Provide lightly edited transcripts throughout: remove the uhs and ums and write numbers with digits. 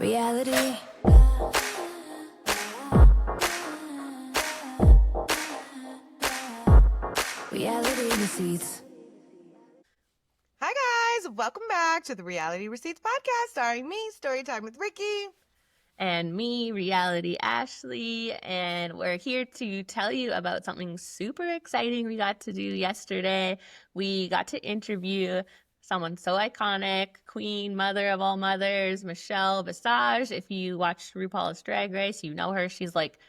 Reality. Reality receipts. Hi guys, welcome back to the Reality Receipts podcast starring me, Storytime with Ricky. And me, Reality Ashley, and we're here to tell you about something super exciting we got to do yesterday. We got to interview someone so iconic, Queen, Mother of all mothers, Michelle Visage. If you watched RuPaul's Drag Race, you know her. She's like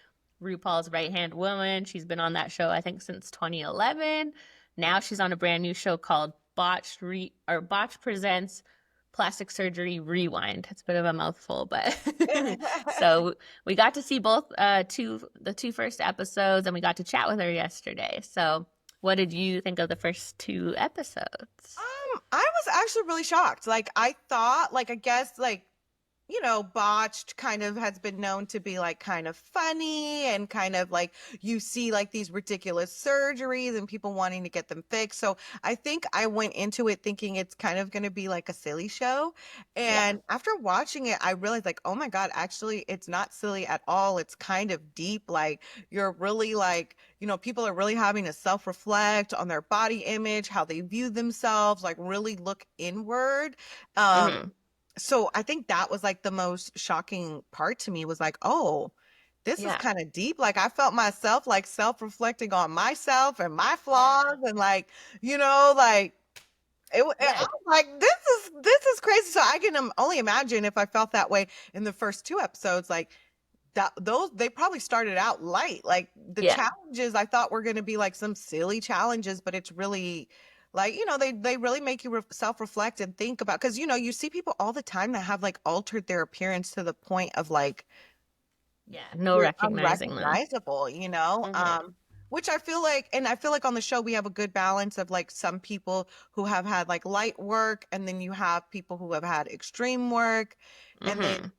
RuPaul's right-hand woman. She's been on that show, I think, since 2011. Now she's on a brand new show called Botched Presents Plastic Surgery Rewind. It's a bit of a mouthful, but so we got to see both the two first episodes, and we got to chat with her yesterday. So what did you think of the first two episodes? I was actually really shocked. I thought, I guess, Botched kind of has been known to be kind of funny and kind of you see these ridiculous surgeries and people wanting to get them fixed. So I think I went into it thinking it's kind of going to be like a silly show. And after watching it, I realized oh my God, actually it's not silly at all. It's kind of deep. You're really people are really having to self-reflect on their body image, how they view themselves, really look inward. Mm-hmm. So I think that was the most shocking part to me was oh, this is Yeah. kind of deep. I felt myself self-reflecting on myself and my flaws and I was this is crazy. So I can only imagine if I felt that way in the first two episodes, they probably started out light. The challenges I thought were going to be some silly challenges, but it's really they really make you self-reflect and think about, because you see people all the time that have altered their appearance to the point of no you're recognizing them. unrecognizable, which I feel on the show we have a good balance of some people who have had light work, and then you have people who have had extreme work, and then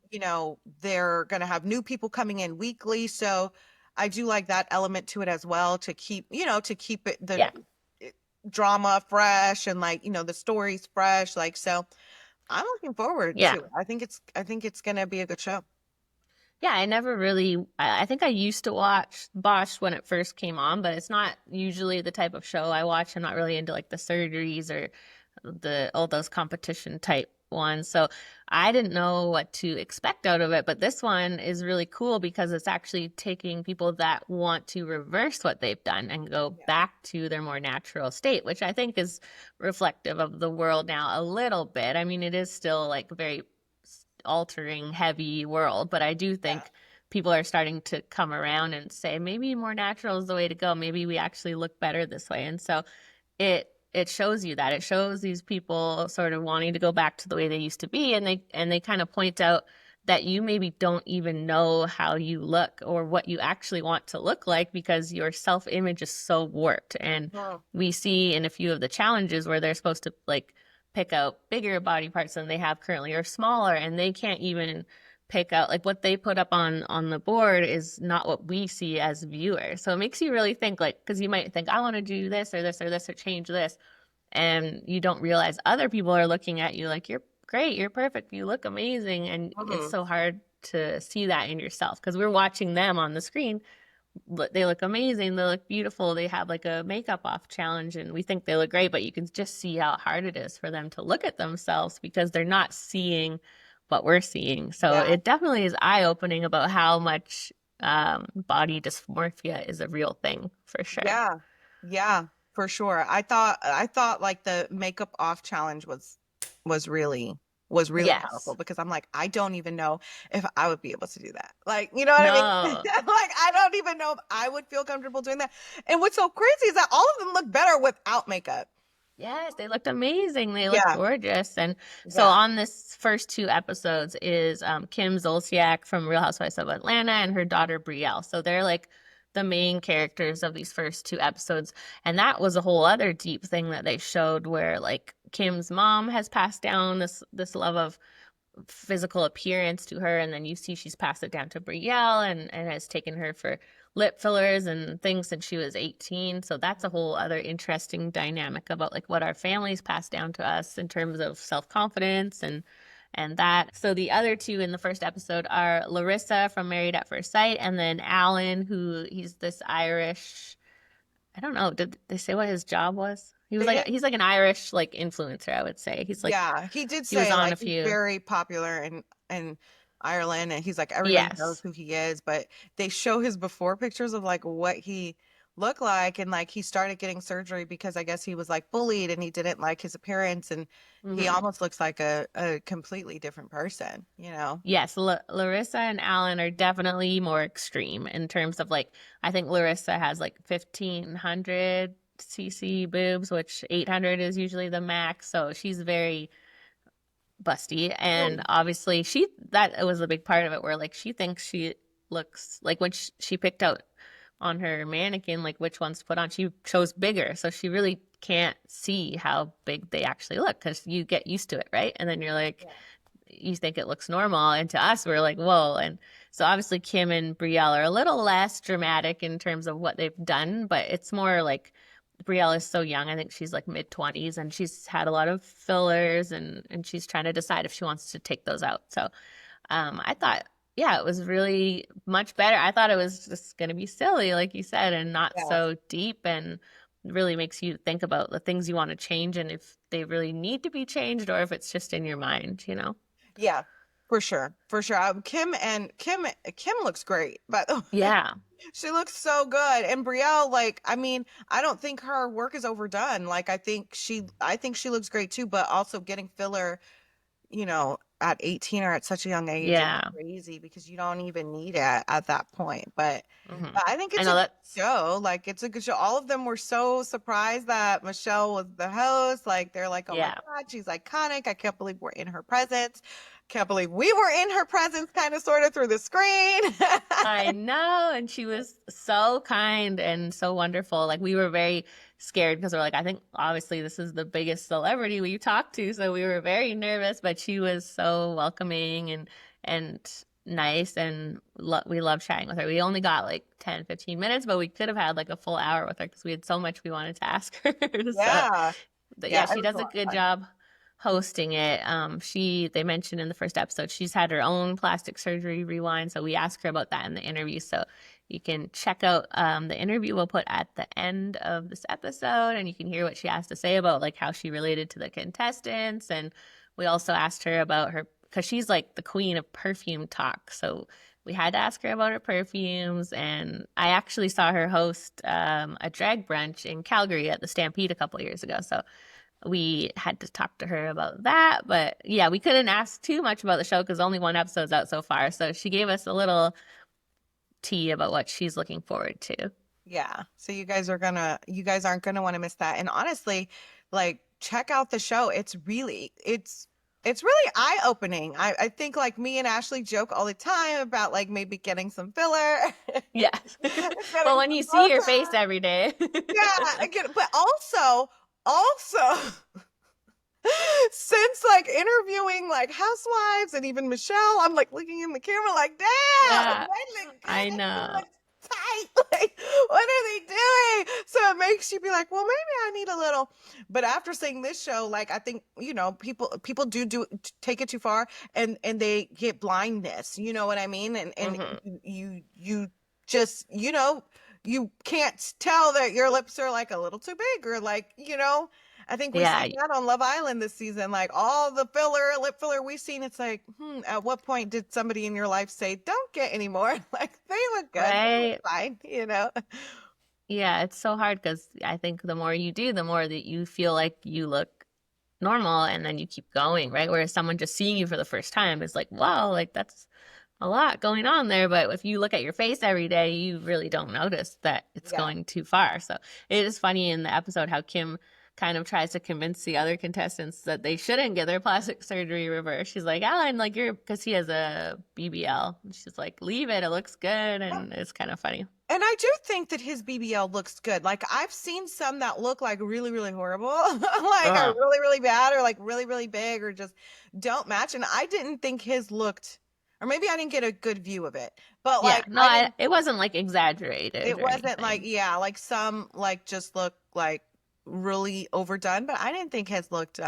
they're gonna have new people coming in weekly. So I do like that element to it as well, to keep it drama fresh and the story's fresh. So I'm looking forward to it. I think it's gonna be a good show. Yeah, I never really, I think I used to watch Bosch when it first came on, but it's not usually the type of show I watch. I'm not really into the surgeries or all those competition type ones. So I didn't know what to expect out of it, but this one is really cool because it's actually taking people that want to reverse what they've done and go back to their more natural state, which I think is reflective of the world now a little bit. I mean, it is still very altering heavy world, but I do think people are starting to come around and say maybe more natural is the way to go. Maybe we actually look better this way. And so it shows you that. It shows these people sort of wanting to go back to the way they used to be, and they kind of point out that you maybe don't even know how you look or what you actually want to look like because your self-image is so warped. And we see in a few of the challenges where they're supposed to pick out bigger body parts than they have currently or smaller, and they can't even pick out what they put up on the board is not what we see as viewers. So it makes you really think, because you might think I want to do this or this or this or change this, and you don't realize other people are looking at you you're great, you're perfect, you look amazing, and it's so hard to see that in yourself because we're watching them on the screen. They look amazing, they look beautiful, they have a makeup off challenge and we think they look great, but you can just see how hard it is for them to look at themselves because they're not seeing what we're seeing. So it definitely is eye-opening about how much body dysmorphia is a real thing, for sure. Yeah, for sure. I thought the makeup off challenge was really powerful, because I'm I don't even know if I would be able to do that. You know what I mean? I don't even know if I would feel comfortable doing that. And what's so crazy is that all of them look better without makeup. Yes, they looked amazing. They looked gorgeous. And so on this first two episodes is Kim Zolciak from Real Housewives of Atlanta and her daughter Brielle. So they're the main characters of these first two episodes. And that was a whole other deep thing that they showed where Kim's mom has passed down this love of physical appearance to her, and then you see she's passed it down to Brielle and has taken her for lip fillers and things since she was 18. So that's a whole other interesting dynamic about what our families pass down to us in terms of self-confidence and and that. So the other two in the first episode are Larissa from Married at First Sight, and then Alan, who he's this Irish. I don't know. Did they say what his job was? He was They like didn't. he's like an Irish like influencer, I would say. He's like Yeah, he did he was say on like a he's few. very popular in Ireland, and he's like everybody knows Yes. who he is. But they show his before pictures of like what he looked like, and like he started getting surgery because I guess he was like bullied and he didn't like his appearance, and he Hmm. almost looks like a completely different person, you know? Yes, Larissa and Alan are definitely more extreme in terms of like I think Larissa has like 1500 cc boobs, which 800 is usually the max. So she's very busty, and Mm. obviously she that was a big part of it where like she thinks she looks like when she picked out on her mannequin like which ones to put on, she chose bigger, so she really can't see how big they actually look because you get used to it, right? And then you're like Yeah. you think it looks normal, and to us we're like whoa. And so obviously Kim and Brielle are a little less dramatic in terms of what they've done, but it's more like Brielle is so young. I think she's like mid 20s, and she's had a lot of fillers, and she's trying to decide if she wants to take those out. So I thought, yeah, it was really much better. I thought it was just going to be silly, like you said, and not Yeah. so deep, and really makes you think about the things you want to change and if they really need to be changed or if it's just in your mind, you know? Yeah, for sure. For sure. Kim looks great, by the way. Yeah. She looks so good. And Brielle, like, I mean, I don't think her work is overdone. Like, I think she looks great too, but also getting filler, at 18 or at such a young age is Yeah. crazy because you don't even need it at that point. But Hmm. I think I it's a know good that's, show. Like, it's a good show. All of them were so surprised that Michelle was the host. Like, they're like, oh my yeah. God, she's iconic. I can't believe we're in her presence. Can't believe we were in her presence, kind of sort of through the screen. I know. And she was so kind and so wonderful. Like we were very scared because we're like, I think obviously this is the biggest celebrity we've talked to. So we were very nervous, but she was so welcoming and nice. And we loved chatting with her. We only got like 10, 15 minutes, but we could have had like a full hour with her because we had so much we wanted to ask her. So Yeah. but Yeah, yeah, it she was a does a lot of good fun. job hosting it. They mentioned in the first episode she's had her own plastic surgery rewind, so we asked her about that in the interview. So you can check out the interview we'll put at the end of this episode, and you can hear what she has to say about like how she related to the contestants. And we also asked her about her because she's like the queen of perfume talk. So we had to ask her about her perfumes, and I actually saw her host a drag brunch in Calgary at the Stampede a couple years ago. So we had to talk to her about that. But yeah, we couldn't ask too much about the show because only one episode's out so far. So she gave us a little tea about what she's looking forward to. Yeah. So you guys aren't gonna want to miss that. And honestly, like check out the show. It's really eye-opening. I think like me and Ashley joke all the time about like maybe getting some filler, Yes. getting Well, when you some see your face Botox. every day. Yeah, but also since like interviewing like housewives and even Michelle, I'm like looking in the camera like, damn, Yeah, they look I good. They know. look tight. Like, what are they doing? So it makes you be like, well, maybe I need a little. But after seeing this show, like I think, people do take it too far and they get blindness. You know what I mean? And Hmm. you just, you can't tell that your lips are like a little too big or like, I think we Yeah, seen that on Love Island this season. Like all the lip filler we've seen, it's like, at what point did somebody in your life say, don't get any more? Like they look good. They look right. fine. Yeah, it's so hard because I think the more you do, the more that you feel like you look normal and then you keep going, right? Whereas someone just seeing you for the first time is like, wow, like that's a lot going on there. But if you look at your face every day, you really don't notice that it's Yeah. going too far. So it is funny in the episode how Kim kind of tries to convince the other contestants that they shouldn't get their plastic surgery reversed. She's like, Alan, like because he has a BBL. She's like, leave it. It looks good. And it's kind of funny. And I do think that his BBL looks good. Like I've seen some that look like really, really horrible, like are Uh, really, really bad or like really, really big or just don't match. And I didn't think his looked, or maybe I didn't get a good view of it, but yeah, like no, I didn't, it wasn't like exaggerated it or wasn't like, anything. yeah, like some like just look like really overdone, but I didn't think his looked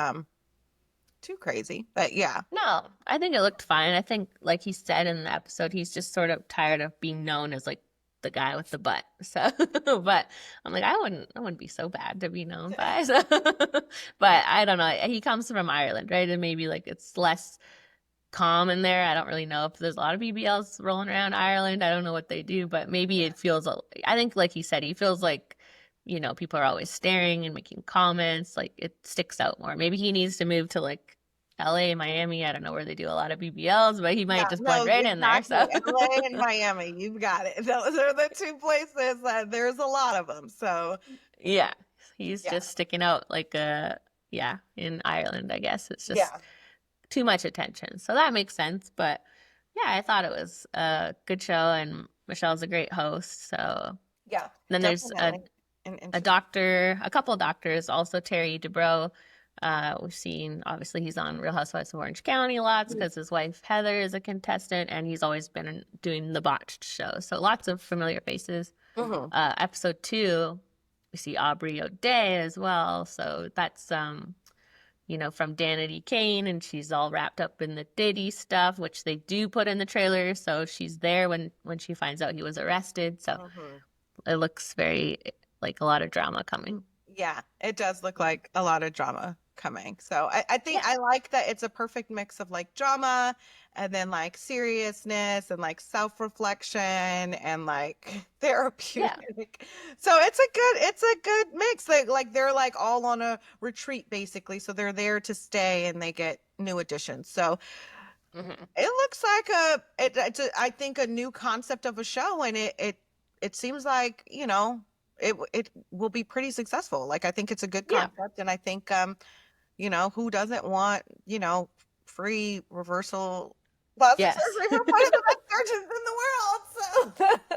too crazy. But yeah. No, I think it looked fine. I think, like he said in the episode, he's just sort of tired of being known as like the guy with the butt. So, but I'm like, I wouldn't be so bad to be known by. So, but I don't know. He comes from Ireland, right? And maybe like it's less calm in there. I don't really know if there's a lot of BBLs rolling around Ireland. I don't know what they do, but maybe it feels, I think, like he said, he feels like, people are always staring and making comments. Like it sticks out more. Maybe he needs to move to like LA, Miami. I don't know where they do a lot of BBLs, but he Yeah, might just blend no, right in there. exactly. So, LA and Miami, you've got it. Those are the two places that there's a lot of them. So, yeah, he's yeah, just sticking out like yeah, in Ireland, I guess. It's just yeah, too much attention. So that makes sense. But yeah, I thought it was a good show, and Michelle's a great host. So yeah, then there's definitely. a doctor, a couple of doctors, also Terry Dubrow. We've seen, obviously, he's on Real Housewives of Orange County lots because his wife Heather is a contestant, and he's always been doing the Botched show. So lots of familiar faces. Mhm. Episode 2, we see Aubrey O'Day as well. So that's from Danity Kane, and she's all wrapped up in the Diddy stuff, which they do put in the trailer. So she's there when she finds out he was arrested. So Mhm. it looks very like a lot of drama coming. Yeah, it does look like a lot of drama coming. So I think Yeah. I like that it's a perfect mix of like drama and then like seriousness and like self-reflection and like Yeah. therapeutic. So it's a good mix. Like they're like all on a retreat basically. So they're there to stay and they get new additions. So Hmm. it looks like I think a new concept of a show, and it seems like, it will be pretty successful. Like I think it's a good Yeah. concept, and I think who doesn't want, free reversal plastic Yes. surgery for one of the best surgeons in the world.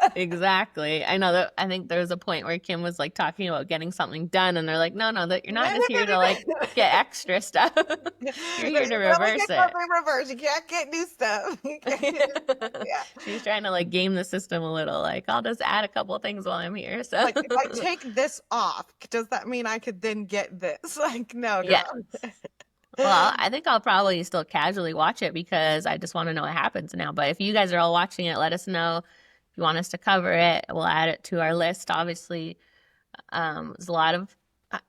So Exactly. I know that I think there was a point where Kim was like talking about getting something done, and they're like, no, no, that you're no, not no, just here to no, like no, get extra stuff. no. You're But here to you can only reverse get it. something reversed. You can't get new stuff. You can't- yeah. She's trying to like game the system a little. Like, I'll just add a couple of things while I'm here. So, Like, if I take this off, does that mean I could then get this? Like, no, yeah. girl. Well, I think I'll probably still casually watch it because I just want to know what happens now. But if you guys are all watching it, let us know if you want us to cover it. We'll add it to our list. Obviously, there's a lot of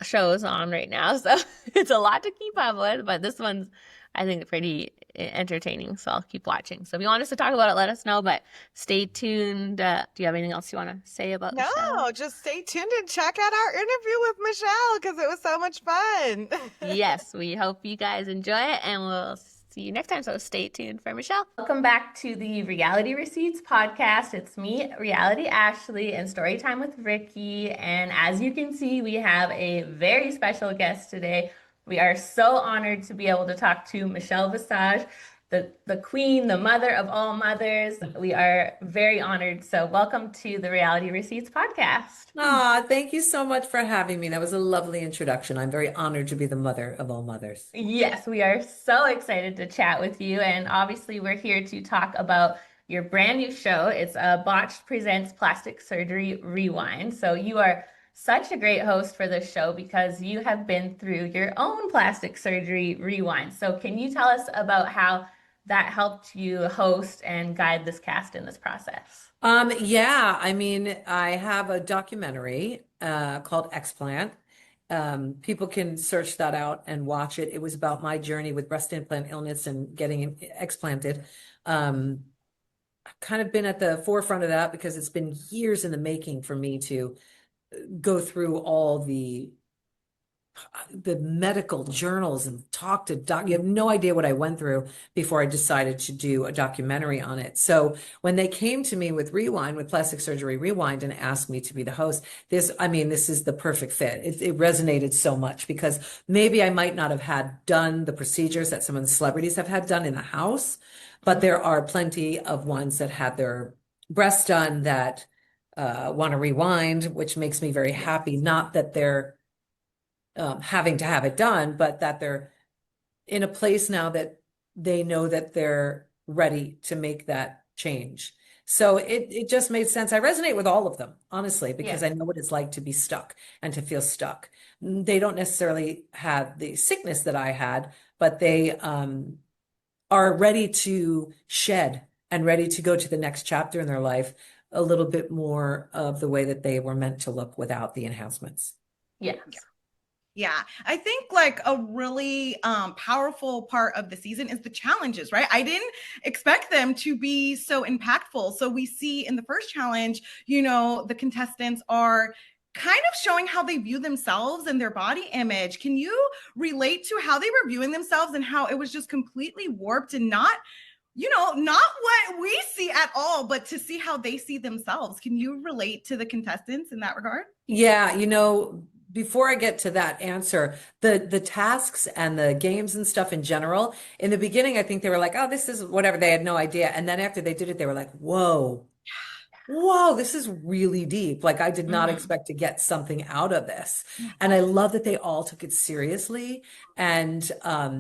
shows on right now, so it's a lot to keep up with. But this one's, I think, pretty entertaining, so I'll keep watching. So if you want us to talk about it, let us know. But stay tuned. Do you have anything else you want to say about the show? No, just stay tuned and check out our interview with Michelle because it was so much fun. Yes, we hope you guys enjoy it, and we'll see you next time. So stay tuned for Michelle. Welcome back to the Reality Receipts podcast. It's me, Reality Ashley, and Story Time with Ricky. And as you can see, we have a very special guest today. We are so honored to be able to talk to Michelle Visage, the queen, the mother of all mothers. We are very honored. So welcome to the Reality Receipts podcast. Thank you so much for having me. That was a lovely introduction. I'm very honored to be the mother of all mothers. Yes, we are so excited to chat with you. And obviously, we're here to talk about your brand new show. It's Botched Presents Plastic Surgery Rewind. So, you are such a great host for this show because you have been through your own plastic surgery rewind. So, can you tell us about how that helped you host and guide this cast in this process? Yeah, I mean, I have a documentary called Explant. People can search that out and watch it. It was about my journey with breast implant illness and getting explanted. I've kind of been at the forefront of that because it's been years in the making for me to go through all the medical journals and talk to doc. You have no idea what I went through before I decided to do a documentary on it. So when they came to me with Rewind, with Plastic Surgery Rewind, and asked me to be the host, this is the perfect fit. It resonated so much because maybe I might not have had done the procedures that some of the celebrities have had done in the house, but there are plenty of ones that had their breasts done that want to rewind, which makes me very happy. Not that they're having to have it done, but that they're in a place now that they know that they're ready to make that change. So it just made sense. I resonate with all of them, honestly, because Yeah. I know what it's like to be stuck and to feel stuck. They don't necessarily have the sickness that I had, but they are ready to shed and ready to go to the next chapter in their life a little bit more of the way that they were meant to look without the enhancements. Yes. Yeah, I think like a really powerful part of the season is the challenges, right? I didn't expect them to be so impactful. So we see in the first challenge, the contestants are kind of showing how they view themselves and their body image. Can you relate to how they were viewing themselves and how it was just completely warped and not what we see at all, but to see how they see themselves? Can you relate to the contestants in that regard? Yeah, before I get to that answer, the tasks and the games and stuff in general, in the beginning, I think they were like, oh, this is whatever. They had no idea. And then after they did it, they were like, whoa, this is really deep. Like I did not expect to get something out of this. And I love that they all took it seriously and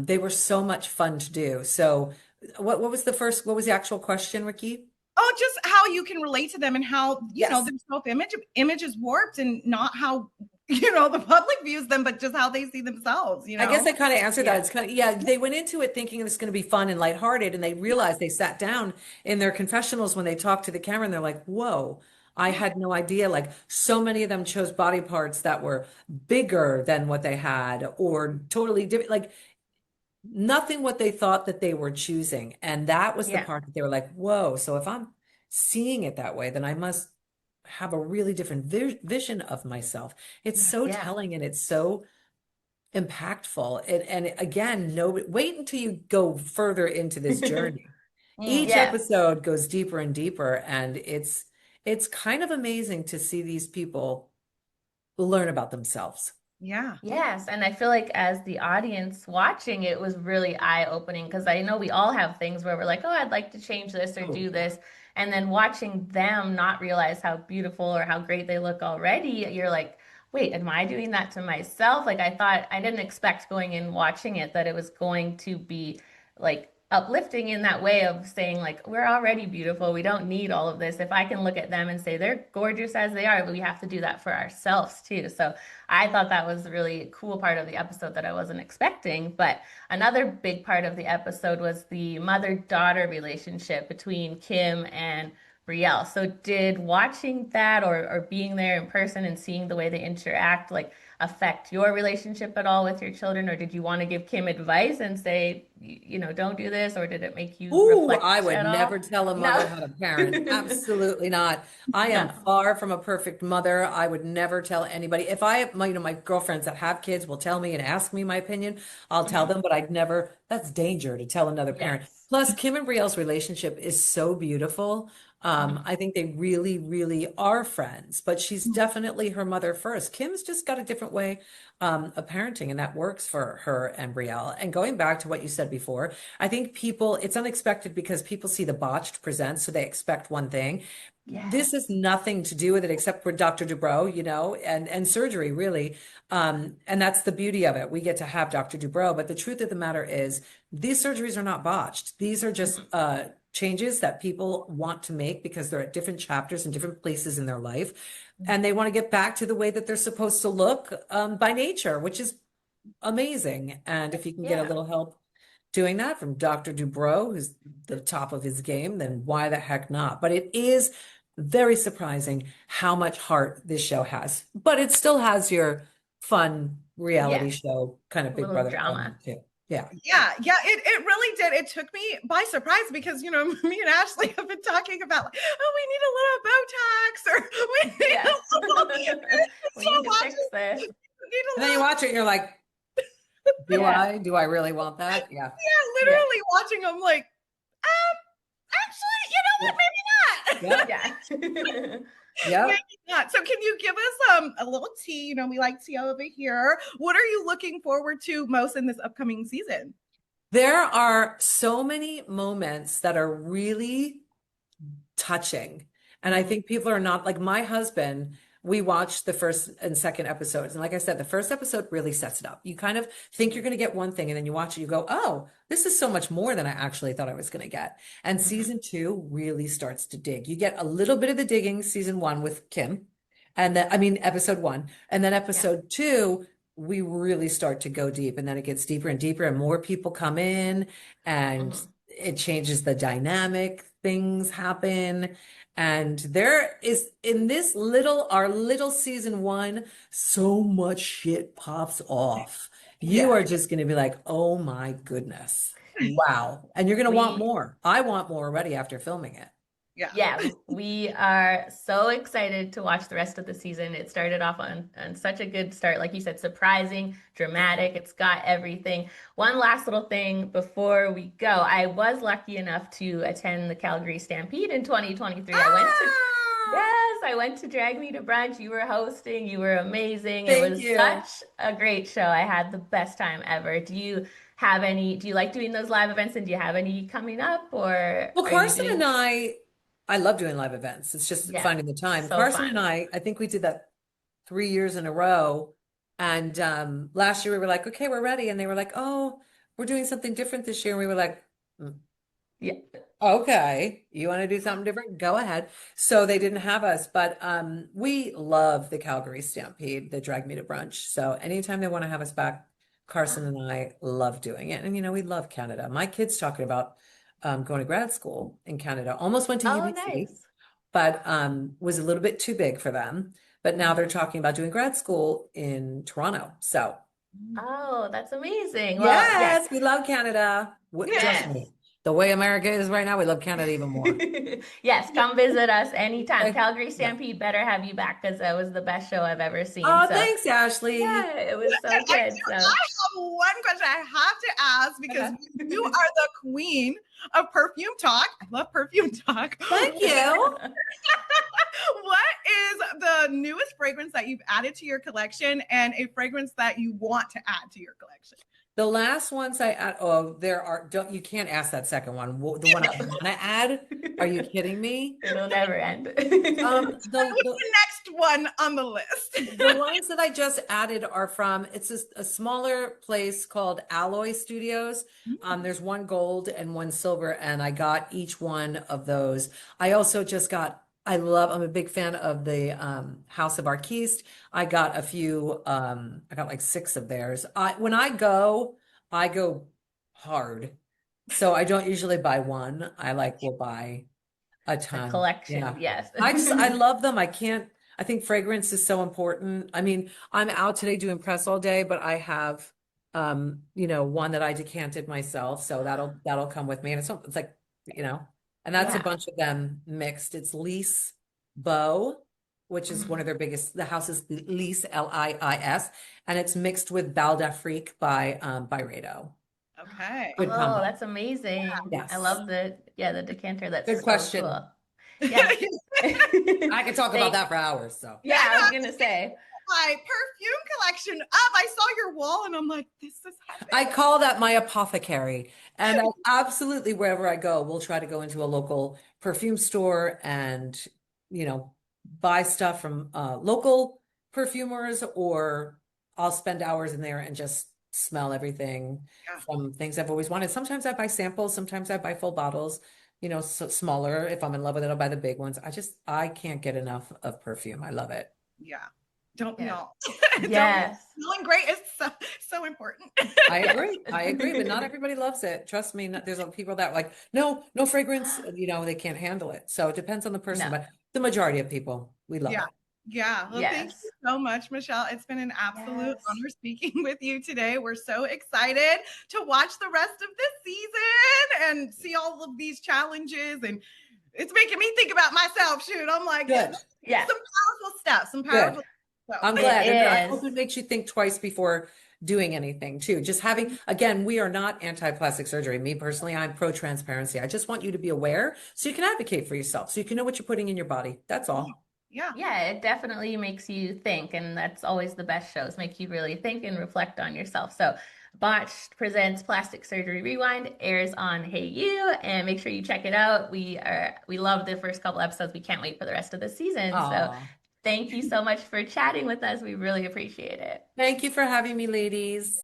they were so much fun to do. So what was the actual question, Ricky? Oh, just how you can relate to them and how, Yes. their self-image is warped and not how, the public views them, but just how they see themselves, I guess I kind of answered that. Yeah. It's kind of, they went into it thinking it's going to be fun and lighthearted, and they realized they sat down in their confessionals when they talked to the camera and they're like, whoa, I had no idea. Like so many of them chose body parts that were bigger than what they had or totally different, like nothing what they thought that they were choosing. And that was the Yeah. part that they were like, whoa, so if I'm seeing it that way, then I must have a really different vision of myself. It's so Yeah. telling and it's so impactful. And again, no, wait until you go further into this journey. Each Yes. episode goes deeper and deeper, and it's kind of amazing to see these people learn about themselves. Yeah. Yes, and I feel like as the audience watching, it was really eye-opening because I know we all have things where we're like, oh, I'd like to change this or do this. And then watching them not realize how beautiful or how great they look already, you're like, wait, am I doing that to myself? Like I didn't expect going in watching it that it was going to be like uplifting in that way of saying like we're already beautiful, we don't need all of this. If I can look at them and say they're gorgeous as they are, but we have to do that for ourselves too. So I thought that was a really cool part of the episode that I wasn't expecting. But another big part of the episode was the mother-daughter relationship between Kim and Brielle. So did watching that or being there in person and seeing the way they interact like affect your relationship at all with your children, or did you want to give Kim advice and say, don't do this, or did it make you Ooh, reflect I would at all? never tell a mother No. how to parent. Absolutely not. I am No. far from a perfect mother. I would never tell anybody. If my girlfriends that have kids will tell me and ask me my opinion, I'll tell them, but I'd never, that's danger to tell another parent. Yes. Plus, Kim and Brielle's relationship is so beautiful. I think they really, really are friends, but she's definitely her mother first. Kim's just got a different way of parenting, and that works for her and Brielle. And going back to what you said before, I think it's unexpected because people see the Botched present, so they expect one thing. Yes. This has nothing to do with it except for Dr. Dubrow, and surgery, really. And that's the beauty of it. We get to have Dr. Dubrow, but the truth of the matter is these surgeries are not botched. These are just changes that people want to make because they're at different chapters and different places in their life. And they want to get back to the way that they're supposed to look by nature, which is amazing. And if you can get a little help doing that from Dr. Dubrow, who's the top of his game, then why the heck not? But it is very surprising how much heart this show has. But it still has your fun reality show kind of Big Little Brother drama. element too. Yeah. Yeah, it really did. It took me by surprise because, me and Ashley have been talking about, like, oh, we need a little Botox or we need Yes. a little, We need to fix this. we need a And then you little, watch it and you're like, do I really want that? Yeah. literally watching them like, actually, what, maybe not. Yeah. Yeah. Maybe not. So can you give us a little tea? We like tea over here. What are you looking forward to most in this upcoming season? There are so many moments that are really touching. And I think people are not like my husband. We watched the first and second episodes. And like I said, the first episode really sets it up. You kind of think you're going to get one thing and then you watch it, you go, oh, this is so much more than I actually thought I was going to get. And season 2 really starts to dig. You get a little bit of the digging season 1 with Kim. And then, episode 1. And then episode 2 we really start to go deep, and then it gets deeper and deeper, and more people come in, and Mhm. it changes the dynamic. Things happen. And there is in our little season one, so much shit pops off. You Yeah. are just going to be like, oh my goodness. Wow. And you're going to want We more. I want more already after filming it. Yeah. Yeah, we are so excited to watch the rest of the season. It started off on such a good start. Like you said, surprising, dramatic. It's got everything. One last little thing before we go. I was lucky enough to attend the Calgary Stampede in 2023. Ah! I went to Drag Me to Brunch. You were hosting. You were amazing. It Thank was you. such a great show. I had the best time ever. Do you like doing those live events, and do you have any coming up, or Well, are you Carson and doing? I love doing live events. It's just Yeah, finding the time. so Carson and fun. I think we did that 3 years in a row. And last year we were like, okay, we're ready. And they were like, oh, we're doing something different this year. And we were like, "Mm, Yeah. okay, you want to do something different? Go ahead. So they didn't have us, but we love the Calgary Stampede, the Drag Me to Brunch. So anytime they want to have us back, Carson and I love doing it. And we love Canada. My kid's talking about going to grad school in Canada. Almost went to Oh, UBC, nice. but was a little bit too big for them. But now they're talking about doing grad school in Toronto. So Oh, that's amazing. Well, yes. yes, we love Canada. Trust Yes. me, the way America is right now, we love Canada even more. Yes, come visit us anytime. Okay. Calgary Yeah. Stampede better have you back because that was the best show I've ever seen. Oh, So, thanks, Ashley. yeah, it was so I good. do. So, I have one question I have to ask because Uh-huh. you are the queen of perfume talk. I love perfume talk. Thank you. What is the newest fragrance that you've added to your collection and a fragrance that you want to add to your collection? The last ones I add, oh, you can't ask that second one. The one I want to add, are you kidding me? it'll never end. What's The the next one on the list? The ones that I just added are from, it's a smaller place called Alloy Studios. There's one gold and one silver, and I got each one of those. I also just got, I'm a big fan of the House of Arquiste. I got a few, I got like 6 of theirs. When I go hard. So I don't usually buy one. Will buy a A ton. collection, Yeah. yes. I love them. I think fragrance is so important. I mean, I'm out today doing press all day, but I have one that I decanted myself. So that'll come with me. And it's like, and that's a Yeah. bunch of them mixed. It's Lise Beau, which is one Mhm. of their biggest, the house is Lise, Liis, and it's mixed with Bal d'Afrique by Rado. Okay. Good Oh, combo. that's amazing. I Yes. love the decanter. That's Good so question. cool. Yeah. I could talk about Thank, that for hours. So. yeah, I was gonna say. My perfume collection up. I saw your wall and I'm like, this is heaven. I call that my apothecary. And I absolutely, wherever I go, we'll try to go into a local perfume store and, you know, buy stuff from local perfumers, or I'll spend hours in there and just smell everything Yeah. from things I've always wanted. Sometimes I buy samples, sometimes I buy full bottles, so smaller. If I'm in love with it, I'll buy the big ones. I can't get enough of perfume. I love it. Yeah. Don't we Yeah. all? Yes. Smelling great is so important. I Yes. agree, but not everybody loves it. Trust me, there's people that are like, no, no fragrance, they can't handle it. So it depends on the person, No. but the majority of people, we love Yeah. it. Yeah. Well, thank Yes. you so much, Michelle. It's been an absolute Yes. honor speaking with you today. We're so excited to watch the rest of this season and see all of these challenges. And it's making me think about myself. Shoot, I'm like, Good, Yes. some powerful stuff, some good. powerful stuff. I'm It glad. And I hope is. it makes you think twice before doing anything too. Just having, again, we are not anti-plastic surgery. Me personally, I'm pro-transparency. I just want you to be aware so you can advocate for yourself, so you can know what you're putting in your body. That's all. Yeah. Yeah, it definitely makes you think, and that's always the best shows, make you really think and reflect on yourself. So, Botched presents Plastic Surgery Rewind airs on Hey You, and make sure you check it out. We love the first couple episodes. We can't wait for the rest of the season. So, Aw. thank you so much for chatting with us. We really appreciate it. Thank you for having me, ladies.